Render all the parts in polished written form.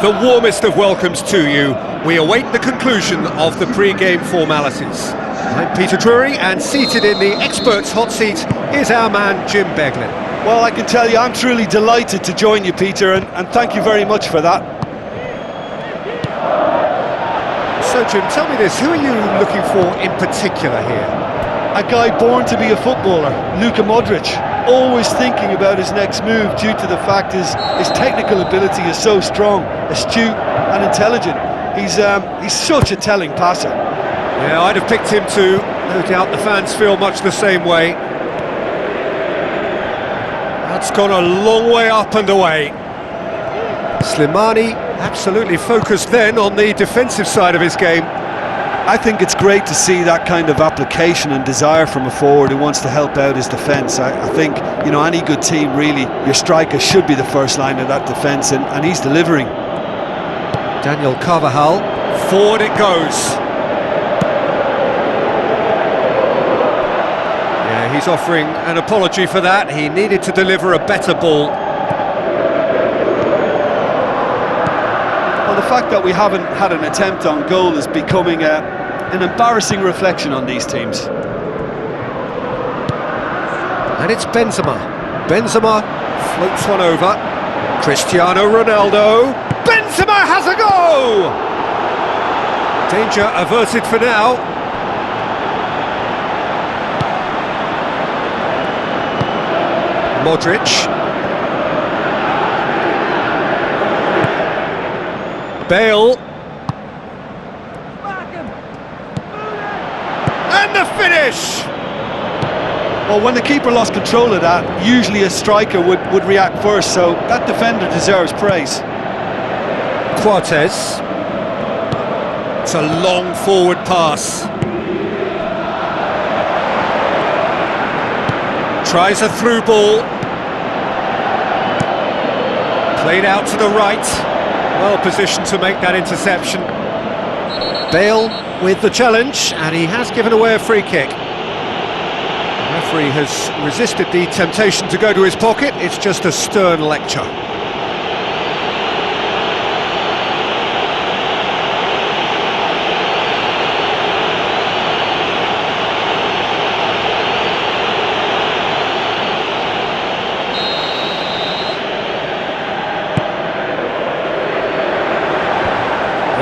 The warmest of welcomes to you. We await the conclusion of the pre-game formalities. I'm Peter Drury, and seated in the experts' hot seat is our man Jim Beglin. Well, I can tell you I'm truly delighted to join you, Peter, and thank you very much for that. So Jim, tell me this, who are you looking for in particular here? A guy born to be a footballer, Luka Modric, always thinking about his next move due to the fact his technical ability is so strong, astute and intelligent. He's such a telling passer. Yeah, I'd have picked him too. No doubt the fans feel much the same way. That's gone a long way up and away. Slimani absolutely focused then on the defensive side of his game. I think it's great to see that kind of application and desire from a forward who wants to help out his defence. I think, you know, any good team really, your striker should be the first line of that defence, and he's delivering. Daniel Carvajal, forward it goes. Yeah, he's offering an apology for that. He needed to deliver a better ball. Well, the fact that we haven't had an attempt on goal is becoming an embarrassing reflection on these teams. And it's Benzema. Benzema floats one over. Cristiano Ronaldo. Benzema has a go! Danger averted for now. Modric. Bale. And the finish! Well, when the keeper lost control of that, usually a striker would react first, so that defender deserves praise. Cortez. It's a long forward pass. Tries a through ball. Played out to the right. Well positioned to make that interception. Bale with the challenge, and he has given away a free kick. The referee has resisted the temptation to go to his pocket. It's just a stern lecture.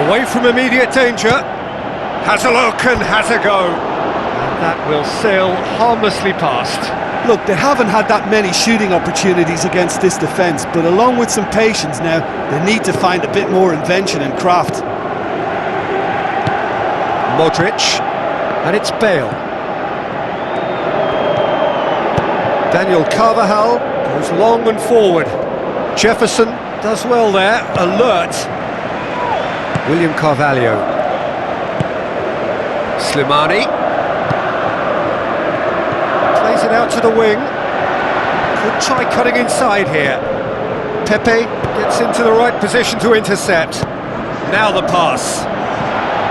Away from immediate danger, has a look and has a go. And that will sail harmlessly past. Look, they haven't had that many shooting opportunities against this defence, but along with some patience now, they need to find a bit more invention and craft. Modric, and it's Bale. Daniel Carvajal goes long and forward. Jefferson does well there, alert. William Carvalho. Slimani. Plays it out to the wing. Could try cutting inside here. Pepe gets into the right position to intercept. Now the pass.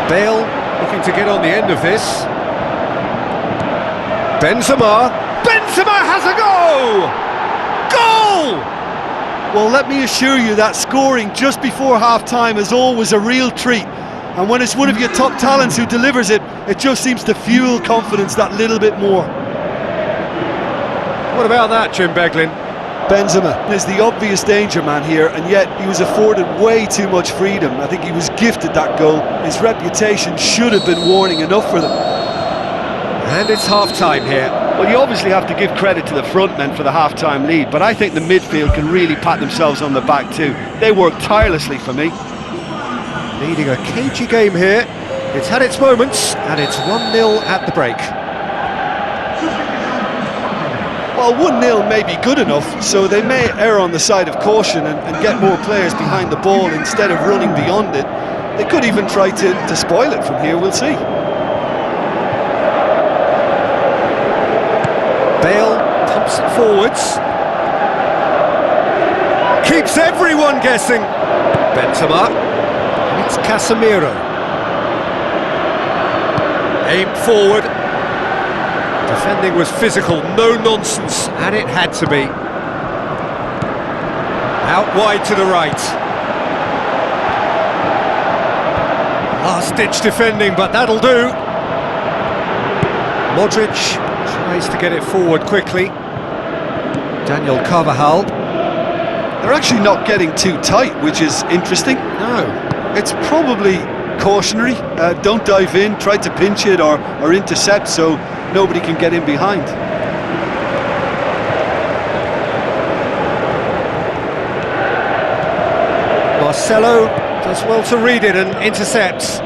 Bale looking to get on the end of this. Benzema. Benzema has a go! Goal! Well, let me assure you that scoring just before half-time is always a real treat. And when it's one of your top talents who delivers it, it just seems to fuel confidence that little bit more. What about that, Jim Beglin? Benzema is the obvious danger man here, and yet he was afforded way too much freedom. I think he was gifted that goal. His reputation should have been warning enough for them. And it's half-time here. Well, you obviously have to give credit to the front men for the half-time lead, but I think the midfield can really pat themselves on the back too. They work tirelessly for me. Leading a cagey game here. It's had its moments, and it's 1-0 at the break. Well, 1-0 may be good enough, so they may err on the side of caution and get more players behind the ball instead of running beyond it. They could even try to spoil it from here, we'll see. Bale pumps it forwards. Keeps everyone guessing. Benzema. And it's Casemiro. Aim forward. Defending was physical, no nonsense, and it had to be. Out wide to the right. Last-ditch defending, but that'll do. Modric tries to get it forward quickly. Daniel Carvajal. They're actually not getting too tight, which is interesting. No. It's probably cautionary. Don't dive in, try to pinch it or intercept so nobody can get in behind. Marcelo does well to read it and intercepts.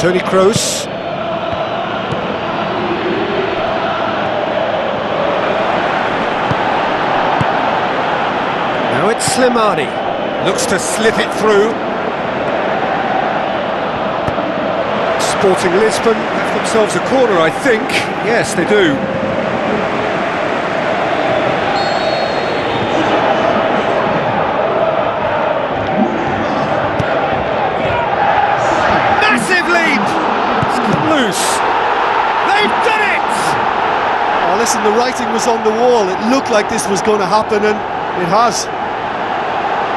Toni Kroos. Now it's Slimani. Looks to slip it through. Sporting Lisbon have themselves a corner, I think. Yes, they do. Massive lead! It's come loose. They've done it! Oh, listen, the writing was on the wall. It looked like this was going to happen, and it has.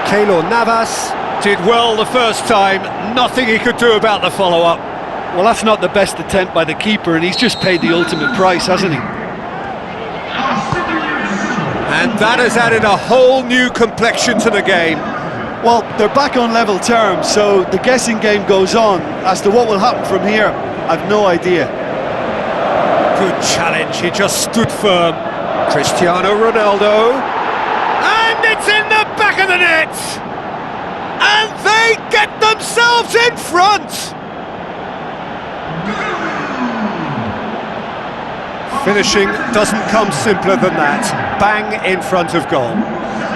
Keylor Navas did well the first time. Nothing he could do about the follow-up. Well, that's not the best attempt by the keeper, and he's just paid the ultimate price, hasn't he? And that has added a whole new complexion to the game. Well, they're back on level terms, so the guessing game goes on. As to what will happen from here, I've no idea. Good challenge, he just stood firm. Cristiano Ronaldo. And it's in the back of the net! And they get themselves in front! Finishing doesn't come simpler than that. Bang in front of goal.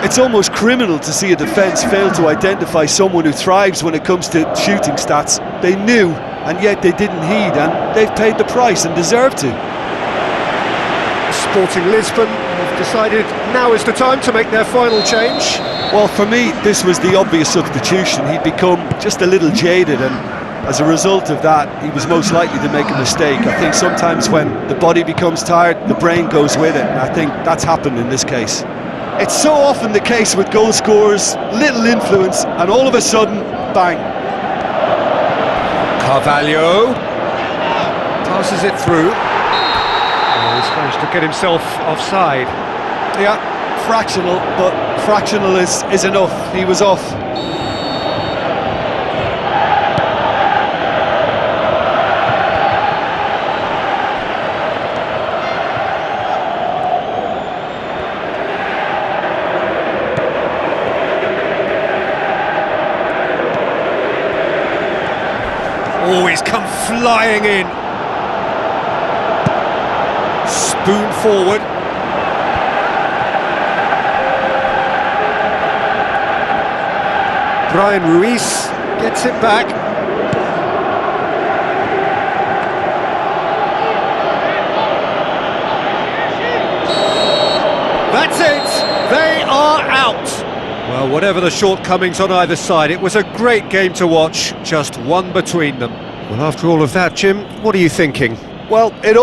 It's almost criminal to see a defence fail to identify someone who thrives when it comes to shooting stats. They knew, and yet they didn't heed, and they've paid the price and deserve to. Sporting Lisbon have decided now is the time to make their final change. Well, for me, this was the obvious substitution. He'd become just a little jaded, and as a result of that, he was most likely to make a mistake. I think sometimes when the body becomes tired, the brain goes with it, and I think that's happened in this case. It's so often the case with goal scorers, little influence, and all of a sudden, bang. Carvalho passes it through. Oh, he's managed to get himself offside. Yeah, fractional, but fractional is enough. He was off. Oh, he's come flying in. Spoon forward. Brian Ruiz gets it back. That's it! They are out! Well, whatever the shortcomings on either side, it was a great game to watch, just one between them. Well, after all of that, Jim, what are you thinking? Well, it all